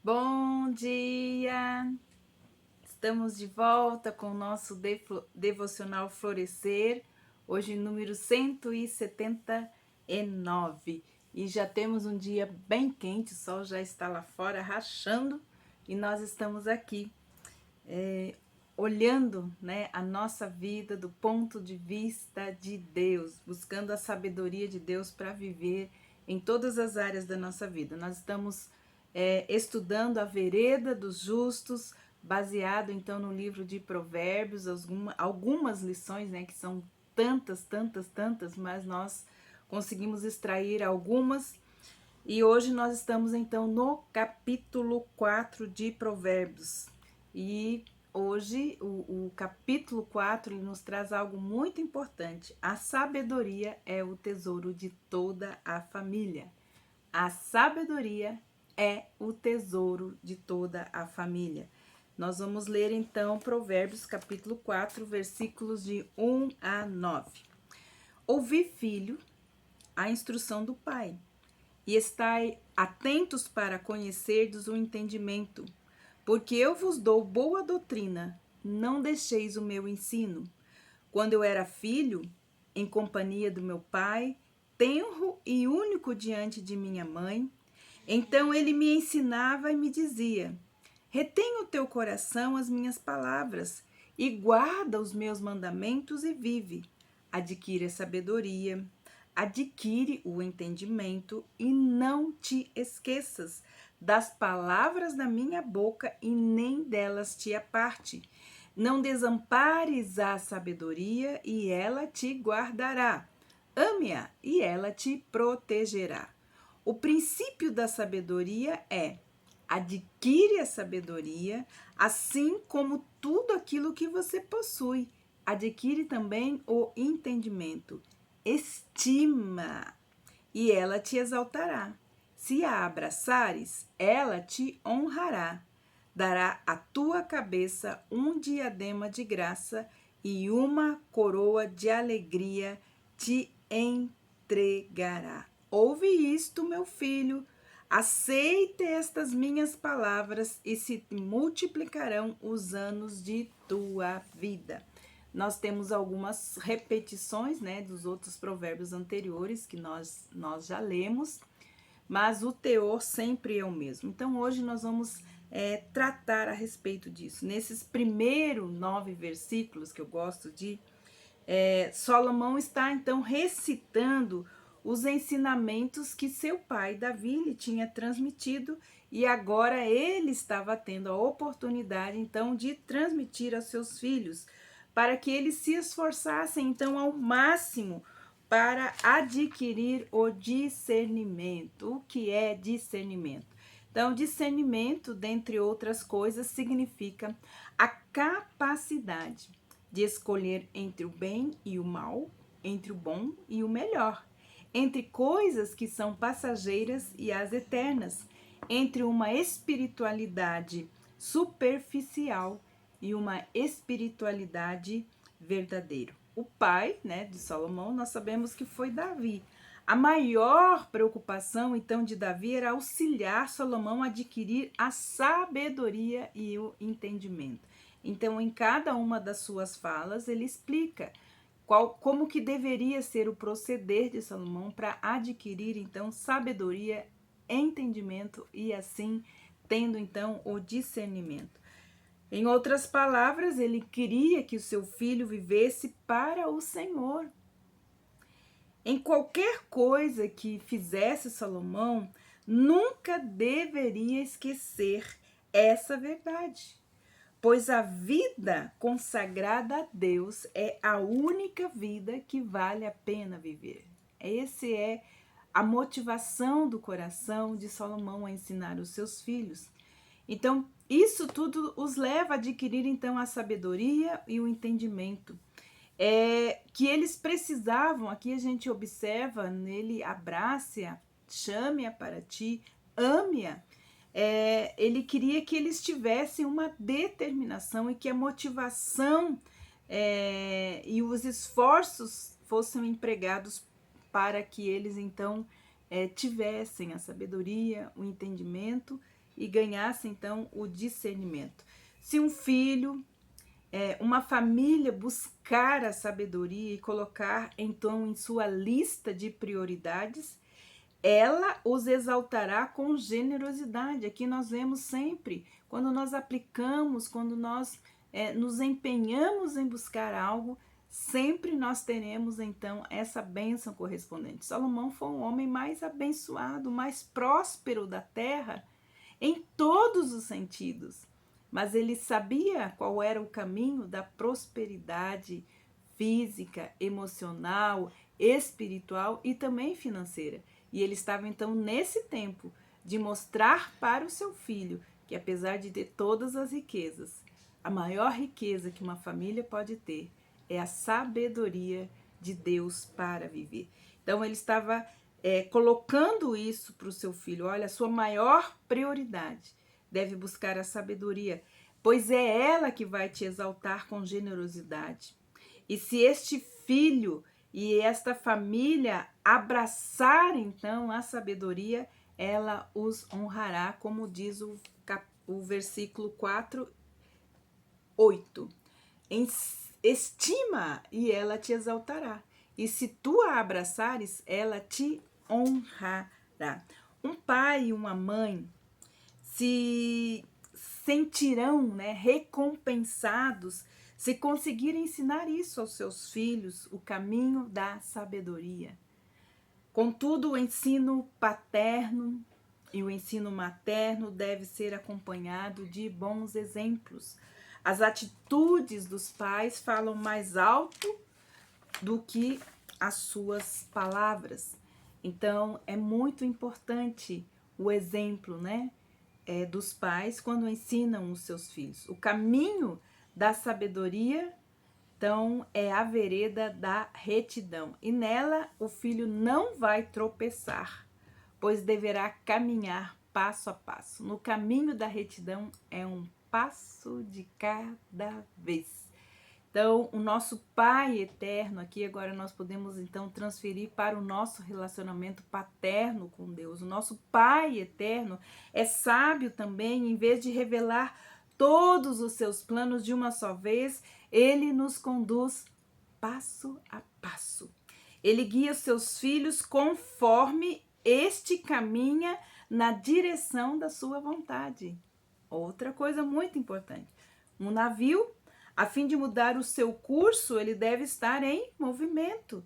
Bom dia! Estamos de volta com o nosso devocional Florescer, hoje número 179. E já temos um dia bem quente, o sol já está lá fora rachando e nós estamos aqui olhando, né, a nossa vida do ponto de vista de Deus, buscando a sabedoria de Deus para viver em todas as áreas da nossa vida. Nós estamos estudando a vereda dos justos, baseado então no livro de Provérbios, algumas lições, né, que são tantas, mas nós conseguimos extrair algumas. E hoje nós estamos então no capítulo 4 de Provérbios. E hoje o capítulo 4 ele nos traz algo muito importante. A sabedoria é o tesouro de toda a família. A sabedoria é o tesouro de toda a família. Nós vamos ler então Provérbios capítulo 4, versículos de 1 a 9. Ouvi, filho, a instrução do pai, e estai atentos para conhecerdes o entendimento, porque eu vos dou boa doutrina, não deixeis o meu ensino. Quando eu era filho, em companhia do meu pai, tenro e único diante de minha mãe, então ele me ensinava e me dizia: retém o teu coração as minhas palavras e guarda os meus mandamentos e vive. Adquire a sabedoria, adquire o entendimento e não te esqueças das palavras da minha boca e nem delas te aparte. Não desampares a sabedoria e ela te guardará. Ame-a e ela te protegerá. O princípio da sabedoria é: adquire a sabedoria, assim como tudo aquilo que você possui. Adquire também o entendimento. Estima, e ela te exaltará. Se a abraçares, ela te honrará. Dará à tua cabeça um diadema de graça e uma coroa de alegria te entregará. Ouve isto, meu filho, aceite estas minhas palavras e se multiplicarão os anos de tua vida. Nós temos algumas repetições, né, dos outros provérbios anteriores que nós já lemos, mas o teor sempre é o mesmo. Então hoje nós vamos tratar a respeito disso. Nesses primeiros 9 versículos que eu gosto de Salomão está então recitando os ensinamentos que seu pai Davi lhe tinha transmitido e agora ele estava tendo a oportunidade então de transmitir aos seus filhos para que eles se esforçassem então ao máximo para adquirir o discernimento. O que é discernimento? Então, discernimento, dentre outras coisas, significa a capacidade de escolher entre o bem e o mal, entre o bom e o melhor, entre coisas que são passageiras e as eternas, entre uma espiritualidade superficial e uma espiritualidade verdadeira. O pai, né, de Salomão, nós sabemos que foi Davi. A maior preocupação, então, de Davi era auxiliar Salomão a adquirir a sabedoria e o entendimento. Então, em cada uma das suas falas, ele explica como que deveria ser o proceder de Salomão para adquirir, então, sabedoria, entendimento e assim tendo, então, o discernimento. Em outras palavras, ele queria que o seu filho vivesse para o Senhor. Em qualquer coisa que fizesse Salomão, nunca deveria esquecer essa verdade, pois a vida consagrada a Deus é a única vida que vale a pena viver. Essa é a motivação do coração de Salomão a ensinar os seus filhos. Então, isso tudo os leva a adquirir então a sabedoria e o entendimento. Que eles precisavam, aqui a gente observa nele: abrace-a, chame-a para ti, ame-a. Ele queria que eles tivessem uma determinação e que a motivação e os esforços fossem empregados para que eles então tivessem a sabedoria, o entendimento e ganhasse então o discernimento. Se um filho, uma família buscar a sabedoria e colocar então em sua lista de prioridades, ela os exaltará com generosidade. Aqui nós vemos sempre, quando nós aplicamos, quando nós nos empenhamos em buscar algo, sempre nós teremos então essa bênção correspondente. Salomão foi um homem mais abençoado, mais próspero da terra, em todos os sentidos. Mas ele sabia qual era o caminho da prosperidade física, emocional, espiritual e também financeira. E ele estava então nesse tempo de mostrar para o seu filho que, apesar de ter todas as riquezas, a maior riqueza que uma família pode ter é a sabedoria de Deus para viver. Então ele estava colocando isso para o seu filho. Olha, a sua maior prioridade deve buscar a sabedoria, pois é ela que vai te exaltar com generosidade. E se este filho e esta família abraçar então a sabedoria, ela os honrará, como diz o versículo 4, 8. Estima e ela te exaltará. E se tu a abraçares, ela te honrará. Um pai e uma mãe se sentirão, recompensados se conseguirem ensinar isso aos seus filhos, o caminho da sabedoria. Contudo, o ensino paterno e o ensino materno deve ser acompanhado de bons exemplos. As atitudes dos pais falam mais alto do que as suas palavras. Então, é muito importante o exemplo, dos pais quando ensinam os seus filhos. O caminho da sabedoria, então, é a vereda da retidão. E nela o filho não vai tropeçar, pois deverá caminhar passo a passo. No caminho da retidão é um passo de cada vez. Então, o nosso Pai eterno, aqui agora nós podemos então transferir para o nosso relacionamento paterno com Deus. O nosso Pai eterno é sábio também, em vez de revelar todos os seus planos de uma só vez, ele nos conduz passo a passo. Ele guia os seus filhos conforme este caminha na direção da sua vontade. Outra coisa muito importante. Um navio, a fim de mudar o seu curso, ele deve estar em movimento.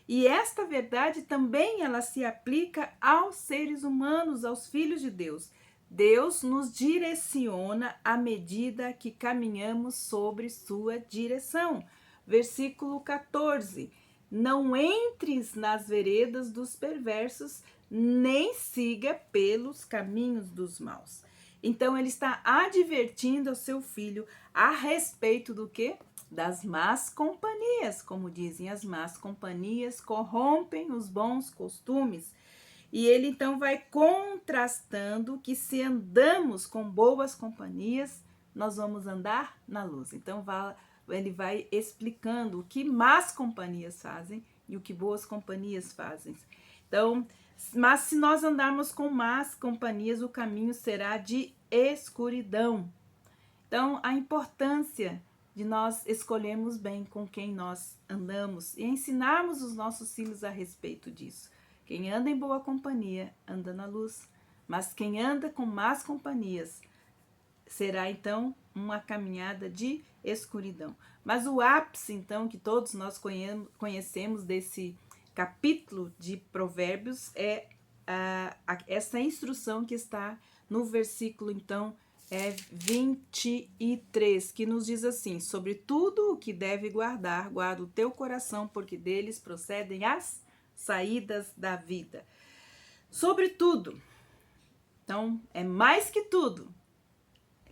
E esta verdade também ela se aplica aos seres humanos, aos filhos de Deus. Deus nos direciona à medida que caminhamos sobre sua direção. Versículo 14. Não entres nas veredas dos perversos, nem siga pelos caminhos dos maus. Então ele está advertindo ao seu filho a respeito do quê? Das más companhias, como dizem, as más companhias corrompem os bons costumes. E ele então vai contrastando que se andamos com boas companhias, nós vamos andar na luz. Então ele vai explicando o que más companhias fazem e o que boas companhias fazem. Então, mas se nós andarmos com más companhias, o caminho será de escuridão. Então, a importância de nós escolhermos bem com quem nós andamos e ensinarmos os nossos filhos a respeito disso. Quem anda em boa companhia, anda na luz. Mas quem anda com más companhias, será então uma caminhada de escuridão. Mas o ápice, então, que todos nós conhecemos desse capítulo de Provérbios é essa instrução que está no versículo, então, 23, que nos diz assim: sobre tudo o que deve guardar, guarda o teu coração, porque deles procedem as saídas da vida. Sobre tudo, então, é mais que tudo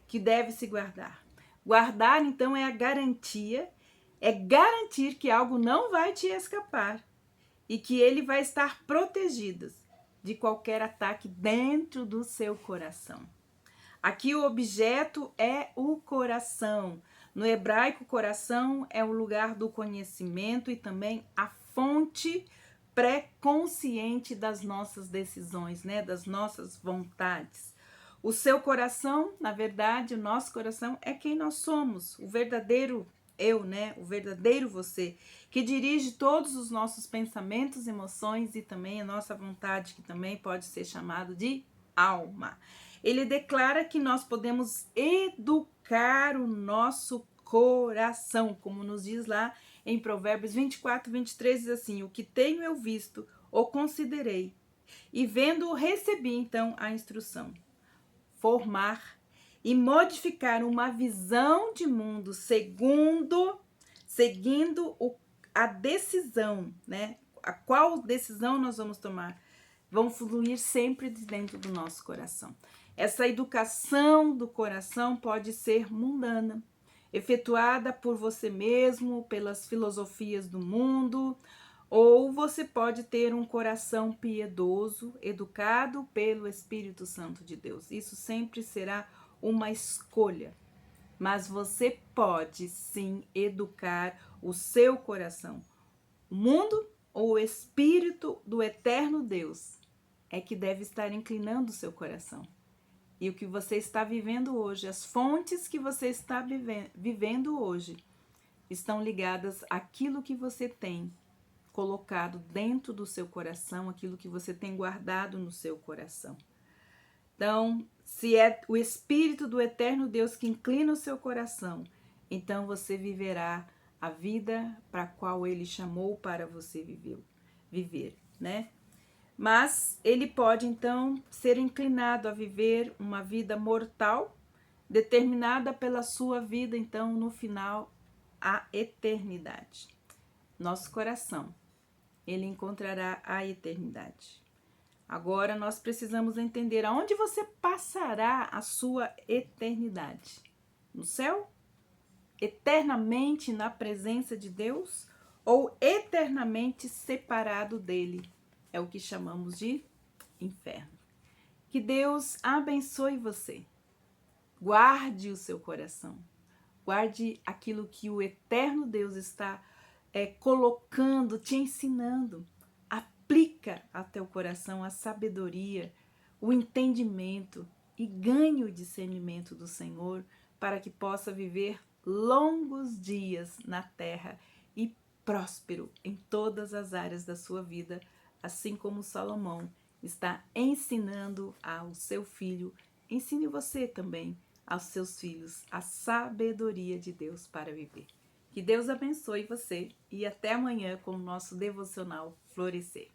que deve se guardar. Guardar, então, é a garantia, é garantir que algo não vai te escapar e que ele vai estar protegido de qualquer ataque dentro do seu coração. Aqui o objeto é o coração. No hebraico, o coração é o lugar do conhecimento e também a fonte pré-consciente das nossas decisões, das nossas vontades. O seu coração, na verdade, o nosso coração é quem nós somos, o verdadeiro eu, né? O verdadeiro você, que dirige todos os nossos pensamentos, emoções e também a nossa vontade, que também pode ser chamado de alma. Ele declara que nós podemos educar o nosso coração, como nos diz lá em Provérbios 24, 23, diz assim: o que tenho eu visto, o considerei, e vendo-o recebi então a instrução. Formar e modificar uma visão de mundo seguindo a decisão, né? A qual decisão nós vamos tomar? Vão fluir sempre de dentro do nosso coração. Essa educação do coração pode ser mundana, efetuada por você mesmo, pelas filosofias do mundo, ou você pode ter um coração piedoso, educado pelo Espírito Santo de Deus. Isso sempre será uma escolha. Mas você pode sim educar o seu coração. O mundo ou o Espírito do eterno Deus é que deve estar inclinando o seu coração. E o que você está vivendo hoje, as fontes que você está vivendo hoje, estão ligadas àquilo que você tem colocado dentro do seu coração, aquilo que você tem guardado no seu coração. Então, se é o Espírito do eterno Deus que inclina o seu coração, então você viverá a vida para a qual ele chamou para você viver, né? Mas ele pode então ser inclinado a viver uma vida mortal, determinada pela sua vida, então, no final, a eternidade. Nosso coração, ele encontrará a eternidade. Agora nós precisamos entender aonde você passará a sua eternidade. No céu? Eternamente na presença de Deus? Ou eternamente separado dele? É o que chamamos de inferno. Que Deus abençoe você. Guarde o seu coração. Guarde aquilo que o eterno Deus está colocando, te ensinando. Aplica a teu coração a sabedoria, o entendimento e ganhe o discernimento do Senhor para que possa viver longos dias na terra e próspero em todas as áreas da sua vida, assim como Salomão está ensinando ao seu filho. Ensine você também aos seus filhos a sabedoria de Deus para viver. Que Deus abençoe você e até amanhã com o nosso devocional Florescer.